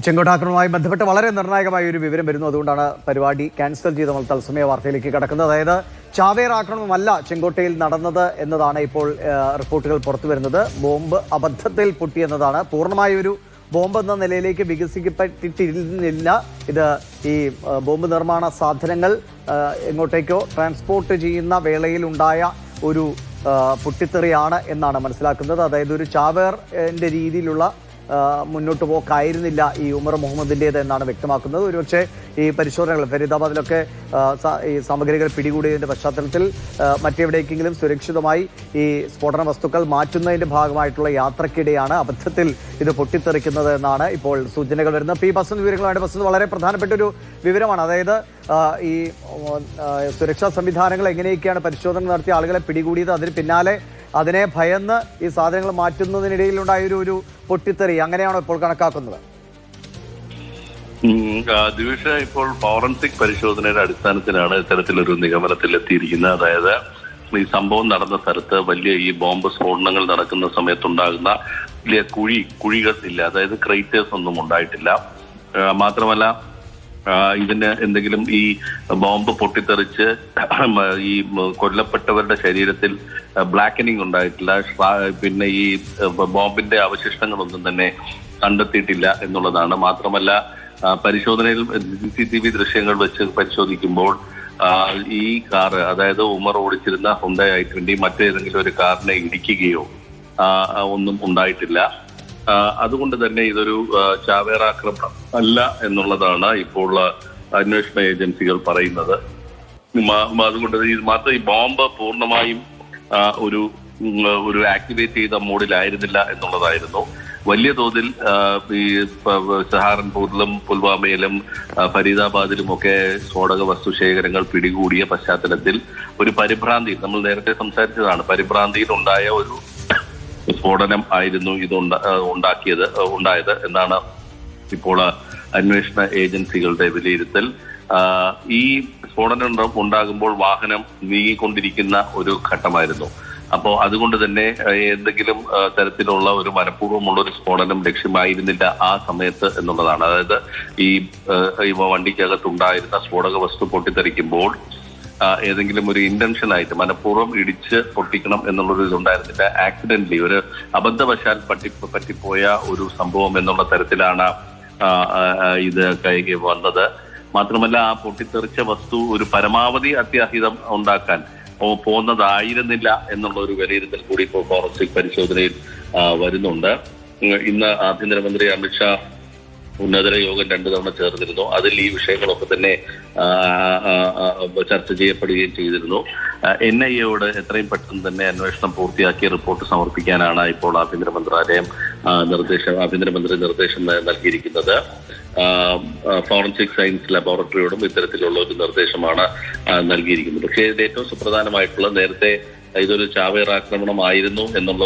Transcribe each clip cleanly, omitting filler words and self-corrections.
ചെങ്കോട്ടാക്രമണവുമായി ബന്ധപ്പെട്ട് വളരെ നിർണായകമായ ഒരു വിവരം വരുന്നു. അതുകൊണ്ടാണ് പരിപാടി ക്യാൻസൽ ചെയ്ത് നമ്മൾ തത്സമയ വാർത്തയിലേക്ക് കടക്കുന്നത്. അതായത് ചാവേർ ആക്രമണമല്ല ചെങ്കോട്ടയിൽ നടന്നത് എന്നതാണ് ഇപ്പോൾ റിപ്പോർട്ടുകൾ പുറത്തു വരുന്നത്. ബോംബ് അബദ്ധത്തിൽ പൊട്ടിയെന്നതാണ്. പൂർണ്ണമായ ഒരു ബോംബ് എന്ന നിലയിലേക്ക് വികസിക്കപ്പെട്ടിട്ടിരുന്നില്ല. ഇത് ഈ ബോംബ് നിർമ്മാണ സാധനങ്ങൾ എങ്ങോട്ടേക്കോ ട്രാൻസ്പോർട്ട് ചെയ്യുന്ന വേളയിൽ ഉണ്ടായ ഒരു പൊട്ടിത്തെറിയാണ് എന്നാണ് മനസ്സിലാക്കുന്നത്. അതായത് ഒരു ചാവേറിന്റെ രീതിയിലുള്ള മുന്നോട്ട് പോക്കായിരുന്നില്ല ഈ ഉമർ മുഹമ്മദിൻ്റേത് എന്നാണ് വ്യക്തമാക്കുന്നത്. ഒരുപക്ഷെ ഈ പരിശോധനകൾ ഫരീദാബാദിലൊക്കെ ഈ സാമഗ്രികൾ പിടികൂടിയതിൻ്റെ പശ്ചാത്തലത്തിൽ മറ്റെവിടേക്കെങ്കിലും സുരക്ഷിതമായി ഈ സ്ഫോടന വസ്തുക്കൾ മാറ്റുന്നതിൻ്റെ ഭാഗമായിട്ടുള്ള യാത്രക്കിടെയാണ് അബദ്ധത്തിൽ ഇത് പൊട്ടിത്തെറിക്കുന്നത് എന്നാണ് ഇപ്പോൾ സൂചനകൾ വരുന്നത്. ഈ ബസ് വിവരങ്ങളുമായിട്ട് ബസ് വളരെ പ്രധാനപ്പെട്ട ഒരു വിവരമാണ്. അതായത് ഈ സുരക്ഷാ സംവിധാനങ്ങൾ എങ്ങനെയൊക്കെയാണ് പരിശോധന നടത്തിയ ആളുകളെ പിടികൂടിയത്, അതിന് പിന്നാലെ അതിനെ ഭയന്ന് ഈ സാധനങ്ങൾ മാറ്റുന്നതിനിടയിലുണ്ടായൊരു പൊട്ടിത്തെറി, അങ്ങനെയാണോ ഇപ്പോൾ കണക്കാക്കുന്നത്? ദിവിഷ, ഇപ്പോൾ ഫോറൻസിക് പരിശോധനയുടെ അടിസ്ഥാനത്തിലാണ് ഇത്തരത്തിലൊരു നിഗമനത്തിൽ എത്തിയിരിക്കുന്നത്. അതായത് ഈ സംഭവം നടന്ന സ്ഥലത്ത് വലിയ ഈ ബോംബ് സ്ഫോടനങ്ങൾ നടക്കുന്ന സമയത്തുണ്ടാകുന്ന വലിയ കുഴികൾ ഇല്ല, അതായത് ക്രൈറ്റേഴ്സ് ഒന്നും ഉണ്ടായിട്ടില്ല. മാത്രമല്ല ഇതിന് എന്തെങ്കിലും ഈ ബോംബ് പൊട്ടിത്തെറിച്ച് ഈ കൊല്ലപ്പെട്ടവരുടെ ശരീരത്തിൽ ബ്ലാക്കനിങ് ഉണ്ടായിട്ടില്ല. പിന്നെ ഈ ബോംബിന്റെ അവശിഷ്ടങ്ങളൊന്നും തന്നെ കണ്ടെത്തിയിട്ടില്ല എന്നുള്ളതാണ്. മാത്രമല്ല പരിശോധനയിൽ CCTV ദൃശ്യങ്ങൾ വെച്ച് പരിശോധിക്കുമ്പോൾ ഈ കാറ്, അതായത് ഉമർ ഓടിച്ചിരുന്ന ഹുണ്ടായ് i20 മറ്റേതെങ്കിലും ഒരു കാറിനെ ഇടിക്കുകയോ ഒന്നും ഉണ്ടായിട്ടില്ല. അതുകൊണ്ട് തന്നെ ഇതൊരു ചാവേർ ആക്രമണം അല്ല എന്നുള്ളതാണ് ഇപ്പോൾ അന്വേഷണ ഏജൻസികൾ പറയുന്നത്. അതുകൊണ്ട് മാത്രം ഈ ബോംബ് പൂർണ്ണമായും ഒരു ആക്ടിവേറ്റ് ചെയ്ത മോഡിലായിരുന്നില്ല എന്നുള്ളതായിരുന്നു. വലിയ തോതിൽ ഈ സഹാറൻപൂരിലും പുൽവാമയിലും ഫരീദാബാദിലുമൊക്കെ സ്ഫോടക വസ്തു ശേഖരങ്ങൾ പിടികൂടിയ പശ്ചാത്തലത്തിൽ ഒരു പരിഭ്രാന്തി, നമ്മൾ നേരത്തെ സംസാരിച്ചതാണ്, പരിഭ്രാന്തിയിൽ ഉണ്ടായ ഒരു സ്ഫോടനം ആയിരുന്നു ഇത് ഉണ്ടായത് എന്നാണ് ഇപ്പോൾ അന്വേഷണ ഏജൻസികളുടെ വിലയിരുത്തൽ. ഈ സ്ഫോടനം ഉണ്ടാകുമ്പോൾ വാഹനം നീങ്ങിക്കൊണ്ടിരിക്കുന്ന ഒരു ഘട്ടമായിരുന്നു. അപ്പോൾ അതുകൊണ്ട് തന്നെ എന്തെങ്കിലും തരത്തിലുള്ള ഒരു മനഃപൂർവ്വമുള്ള ഒരു സ്ഫോടനം ലക്ഷ്യമായിരുന്നില്ല ആ സമയത്ത് എന്നുള്ളതാണ്. അതായത് ഈ വണ്ടിക്കകത്തുണ്ടായിരുന്ന സ്ഫോടക വസ്തു പൊട്ടിത്തെറിക്കുമ്പോൾ ഏതെങ്കിലും ഒരു ഇന്റൻഷനായിട്ട് മനഃപൂർവ്വം ഇടിച്ച് പൊട്ടിക്കണം എന്നുള്ളൊരു ഇതുണ്ടായിരുന്നില്ല. ആക്സിഡന്റലി ഒരു അബദ്ധവശാൽ പറ്റിപ്പോയ ഒരു സംഭവം എന്നുള്ള തരത്തിലാണ് ഇത് കൈകി വന്നത്. മാത്രമല്ല ആ പൊട്ടിത്തെറിച്ച വസ്തു ഒരു പരമാവധി അത്യാഹിതം ഉണ്ടാക്കാൻ പോകുന്നതായിരുന്നില്ല എന്നുള്ള ഒരു വിലയിരുത്തൽ കൂടി ഇപ്പോൾ ഫോറൻസിക് പരിശോധനയിൽ വരുന്നുണ്ട്. ഇന്ന് ആഭ്യന്തരമന്ത്രി അമിത്ഷാ ഉന്നതര യോഗം 2 തവണ ചേർന്നിരുന്നു. അതിൽ ഈ വിഷയങ്ങളൊക്കെ തന്നെ ചർച്ച ചെയ്യപ്പെടുകയും ചെയ്തിരുന്നു. NIA എത്രയും പെട്ടെന്ന് തന്നെ അന്വേഷണം പൂർത്തിയാക്കിയ റിപ്പോർട്ട് സമർപ്പിക്കാനാണ് ഇപ്പോൾ ആഭ്യന്തരമന്ത്രി നിർദ്ദേശം നൽകിയിരിക്കുന്നത്. ഫോറൻസിക് സയൻസ് ലബോറട്ടറിയോടും ഇത്തരത്തിലുള്ള ഒരു നിർദ്ദേശമാണ് നൽകിയിരിക്കുന്നത്. പക്ഷേ ഇതിൽ ഏറ്റവും സുപ്രധാനമായിട്ടുള്ള, നേരത്തെ ഇതൊരു ചാവേർ ആക്രമണമായിരുന്നു എന്നുള്ള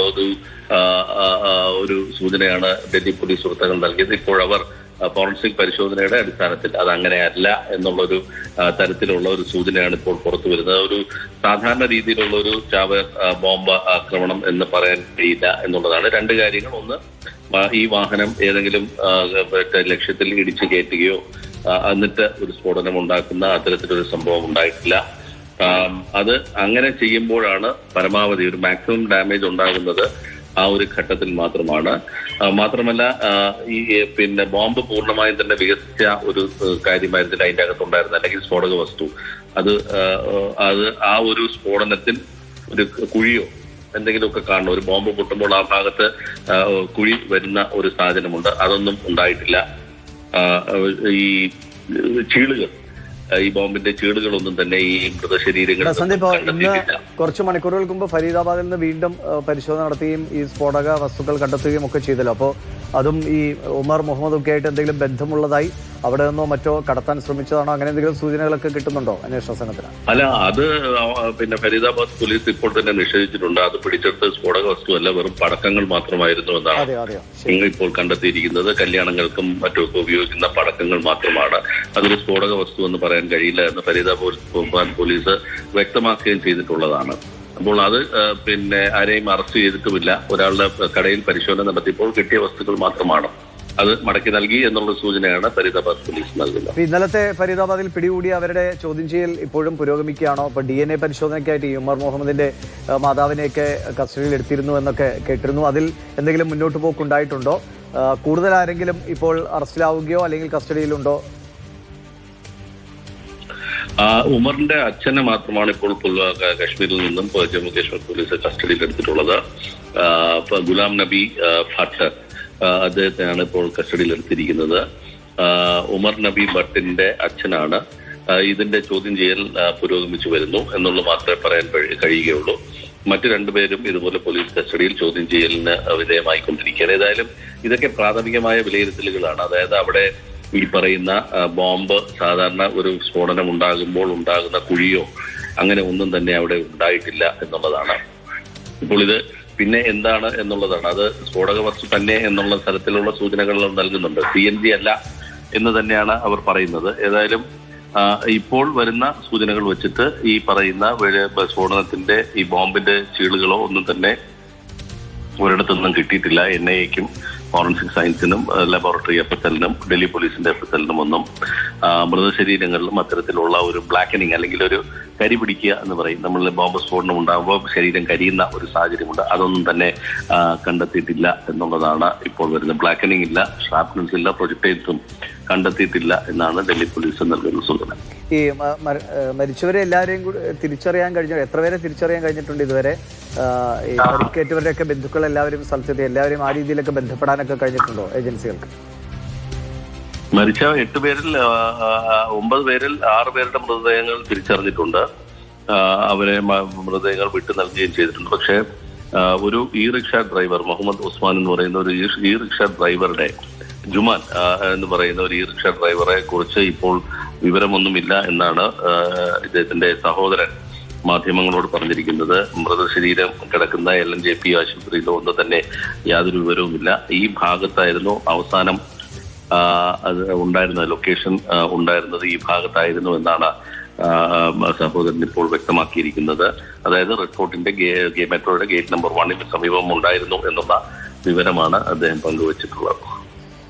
ഒരു സൂചനയാണ് ഡൽഹി പോലീസ് വൃത്തങ്ങൾ നൽകിയത്. ഇപ്പോഴവർ ഫോറൻസിക് പരിശോധനയുടെ അടിസ്ഥാനത്തിൽ അത് അങ്ങനെയല്ല എന്നുള്ളൊരു തരത്തിലുള്ള ഒരു സൂചനയാണ് ഇപ്പോൾ പുറത്തു വരുന്നത്. ഒരു സാധാരണ രീതിയിലുള്ള ഒരു ചാവേർ ബോംബ് ആക്രമണം എന്ന് പറയാൻ കഴിയില്ല എന്നുള്ളതാണ്. 2 കാര്യങ്ങൾ. ഒന്ന്, ഈ വാഹനം ഏതെങ്കിലും ലക്ഷ്യത്തിൽ ഇടിച്ചു കയറ്റുകയോ എന്നിട്ട് ഒരു സ്ഫോടനം ഉണ്ടാക്കുന്ന അത്തരത്തിലൊരു സംഭവം ഉണ്ടായിട്ടില്ല. അത് അങ്ങനെ ചെയ്യുമ്പോഴാണ് പരമാവധി ഒരു മാക്സിമം ഡാമേജ് ഉണ്ടാകുന്നത് ആ ഒരു ഘട്ടത്തിൽ മാത്രമാണ്. മാത്രമല്ല പിന്നെ ബോംബ് പൂർണ്ണമായും തന്നെ വികസിച്ച ഒരു കാര്യമായിരുന്നില്ല അതിൻ്റെ അകത്തുണ്ടായിരുന്ന, അല്ലെങ്കിൽ സ്ഫോടക വസ്തു അത് ആ ഒരു സ്ഫോടനത്തിൽ ഒരു കുഴിയോ എന്തെങ്കിലുമൊക്കെ കാണണം. ഒരു ബോംബ് പൊട്ടുമ്പോൾ ആ ഭാഗത്ത് കുഴി വരുന്ന ഒരു സാധനമുണ്ട്, അതൊന്നും ഉണ്ടായിട്ടില്ല. ഈ ചീളുകൾ, ഈ ബോംബിന്റെ ചീടുകളൊന്നും തന്നെ ഈ മൃതശരീരങ്ങൾ. ഇന്ന് കുറച്ച് മണിക്കൂറുകൾക്ക് മുമ്പ് ഫരീദാബാദിൽ നിന്ന് വീണ്ടും പരിശോധന നടത്തുകയും ഈ സ്ഫോടക വസ്തുക്കൾ കണ്ടെത്തുകയും ഒക്കെ ചെയ്തല്ലോ. അപ്പോൾ അതും ഈ ഉമർ മുഹമ്മദ് ഒക്കെ ആയിട്ട് എന്തെങ്കിലും ബന്ധമുള്ളതായി അവിടെ നിന്നോ മറ്റോ കടത്താൻ ശ്രമിച്ചതാണോ, അങ്ങനെ എന്തെങ്കിലും സൂചനകളൊക്കെ കിട്ടുന്നുണ്ടോ അന്വേഷണ സംഘത്തിന്? അല്ല, അത് പിന്നെ ഫരീദാബാദ് പോലീസ് ഇപ്പോൾ തന്നെ നിഷേധിച്ചിട്ടുണ്ട്. അത് പിടിച്ചെടുത്ത് സ്ഫോടക വസ്തു അല്ല, വെറും പടക്കങ്ങൾ മാത്രമായിരുന്നു എന്നാണ് ഇപ്പോൾ കണ്ടെത്തിയിരിക്കുന്നത്. കല്യാണങ്ങൾക്കും മറ്റുമൊക്കെ ഉപയോഗിക്കുന്ന പടക്കങ്ങൾ മാത്രമാണ്. അതൊരു സ്ഫോടക വസ്തു എന്ന് പറയാൻ കഴിയില്ല എന്ന് ഫരീദാബാദ് പോലീസ് വ്യക്തമാക്കുകയും ചെയ്തിട്ടുള്ളതാണ്. അപ്പോൾ അത് പിന്നെ ആരെയും അറസ്റ്റ് ചെയ്തിട്ടുമില്ല. ഒരാളുടെ കടയിൽ പരിശോധന നടത്തിയപ്പോൾ കിട്ടിയ വസ്തുക്കൾ മാത്രമാണ്. അത് മടക്കി നൽകി എന്നുള്ള സൂചനയാണ് ഫരീദാബാദ് പോലീസ് നൽകുന്നത്. ഇന്നലത്തെ ഫരീദാബാദിൽ പിടികൂടിയ അവരുടെ ചോദ്യം ചെയ്യൽ ഇപ്പോഴും പുരോഗമിക്കുകയാണോ? ഇപ്പൊ DNA പരിശോധനയ്ക്കായിട്ട് ഈ ഉമർ മുഹമ്മദിന്റെ മാതാവിനെയൊക്കെ കസ്റ്റഡിയിൽ എടുത്തിരുന്നു എന്നൊക്കെ കേട്ടിരുന്നു. അതിൽ എന്തെങ്കിലും മുന്നോട്ട് പോക്കുണ്ടായിട്ടുണ്ടോ? കൂടുതൽ ആരെങ്കിലും ഇപ്പോൾ അറസ്റ്റിലാവുകയോ അല്ലെങ്കിൽ കസ്റ്റഡിയിലുണ്ടോ? ഉമറിന്റെ അച്ഛനെ മാത്രമാണ് ഇപ്പോൾ കശ്മീരിൽ നിന്നും ജമ്മു കാശ്മീർ പോലീസ് കസ്റ്റഡിയിൽ എടുത്തിട്ടുള്ളത്. ഗുലാം നബി ഭട്ട് അദ്ദേഹത്തെയാണ് ഇപ്പോൾ കസ്റ്റഡിയിൽ എടുത്തിരിക്കുന്നത്. ഉമർ നബി ഭട്ടിന്റെ അച്ഛനാണ്. ഇതിന്റെ ചോദ്യം ചെയ്യൽ പുരോഗമിച്ചു വരുന്നു എന്നുള്ളത് മാത്രമേ പറയാൻ കഴിയുകയുള്ളൂ. മറ്റു രണ്ടുപേരും ഇതുപോലെ പോലീസ് കസ്റ്റഡിയിൽ ചോദ്യം ചെയ്യലിന് വിധേയമായിക്കൊണ്ടിരിക്കുകയാണ്. ഏതായാലും ഇതൊക്കെ പ്രാഥമികമായ വിലയിരുത്തലുകളാണ്. അതായത് അവിടെ ഈ പറയുന്ന ബോംബ് സാധാരണ ഒരു സ്ഫോടനം ഉണ്ടാകുമ്പോൾ ഉണ്ടാകുന്ന കുഴിയോ അങ്ങനെ ഒന്നും തന്നെ അവിടെ ഉണ്ടായിട്ടില്ല എന്നുള്ളതാണ്. ഇപ്പോൾ ഇത് പിന്നെ എന്താണ് എന്നുള്ളതാണ്. അത് സ്ഫോടക വസ്തു തന്നെ എന്നുള്ള തരത്തിലുള്ള സൂചനകൾ നൽകുന്നുണ്ട്. CNG അല്ല എന്ന് തന്നെയാണ് അവർ പറയുന്നത്. ഏതായാലും ഇപ്പോൾ വരുന്ന സൂചനകൾ വെച്ചിട്ട് ഈ പറയുന്ന സ്ഫോടനത്തിന്റെ ഈ ബോംബിന്റെ ചീളുകളോ ഒന്നും തന്നെ ഒരിടത്തൊന്നും കിട്ടിയിട്ടില്ല. NIA-ക്കും ഫോറൻസിക് സയൻസിനും ലബോറട്ടറി FSL-നും ഡൽഹി പോലീസിന്റെ FSL-നും ഒന്നും മൃതശരീരങ്ങളിലും അത്തരത്തിലുള്ള ഒരു ബ്ലാക്കനിങ് അല്ലെങ്കിൽ ഒരു കരി പിടിക്കുക എന്ന് പറയും. നമ്മൾ ബോംബ് സ്ഫോടനം ഉണ്ടാകുമ്പോൾ ശരീരം കരിയുന്ന ഒരു സാഹചര്യമുണ്ട്. അതൊന്നും തന്നെ കണ്ടെത്തിയിട്ടില്ല എന്നുള്ളതാണ് ഇപ്പോൾ വരുന്നത്. ബ്ലാക്കനിങ് ഇല്ല, ഷ്രാപ്നൽസ് ഇല്ല, പ്രൊജക്ടൈൽസും കണ്ടെത്തിയിട്ടില്ല എന്നാണ് ഡൽഹി പോലീസ് നൽകുന്ന സൂചന. ഈ മരിച്ചവരെ എല്ലാവരെയും കൂടി തിരിച്ചറിയാൻ കഴിഞ്ഞു? എത്ര പേരെ തിരിച്ചറിയാൻ കഴിഞ്ഞിട്ടുണ്ട് ഇതുവരെ? ഈ പരിക്കേറ്റവരുടെയൊക്കെ ബന്ധുക്കൾ എല്ലാവരും സ്ഥലത്തെത്തി, എല്ലാവരെയും ആ രീതിയിലൊക്കെ ബന്ധപ്പെടാനൊക്കെ കഴിഞ്ഞിട്ടുണ്ടോ ഏജൻസികൾക്ക്? മരിച്ച 8 പേരിൽ 9 പേരിൽ 6 പേരുടെ മൃതദേഹങ്ങൾ തിരിച്ചറിഞ്ഞിട്ടുണ്ട്. അവരെ മൃതദേഹങ്ങൾ വിട്ടു നൽകുകയും ചെയ്തിട്ടുണ്ട്. പക്ഷേ ഒരു റിക്ഷ ഡ്രൈവർ മുഹമ്മദ് ഉസ്മാൻ എന്ന് പറയുന്ന ഒരു റിക്ഷ ഡ്രൈവറുടെ ജുമാൻ എന്ന് പറയുന്ന ഒരു റിക്ഷ ഡ്രൈവറെ കുറിച്ച് ഇപ്പോൾ വിവരമൊന്നുമില്ല എന്നാണ് ഇദ്ദേഹത്തിന്റെ സഹോദരൻ മാധ്യമങ്ങളോട് പറഞ്ഞിരിക്കുന്നത്. മൃതശരീരം കിടക്കുന്ന LNJP ആശുപത്രിയിലോ ഒന്നും തന്നെ യാതൊരു വിവരവുമില്ല. ഈ ഭാഗത്തായിരുന്നു അവസാനം അത് ഉണ്ടായിരുന്നത്, ലൊക്കേഷൻ ഉണ്ടായിരുന്നത് ഈ ഭാഗത്തായിരുന്നു എന്നാണ് സഹോദരൻ ഇപ്പോൾ വ്യക്തമാക്കിയിരിക്കുന്നത്. അതായത് റിപ്പോർട്ടിന്റെ മെട്രോയുടെ ഗേറ്റ് നമ്പർ 1 സമീപം ഉണ്ടായിരുന്നു എന്നുള്ള വിവരമാണ് അദ്ദേഹം പങ്കുവച്ചിട്ടുള്ളത്.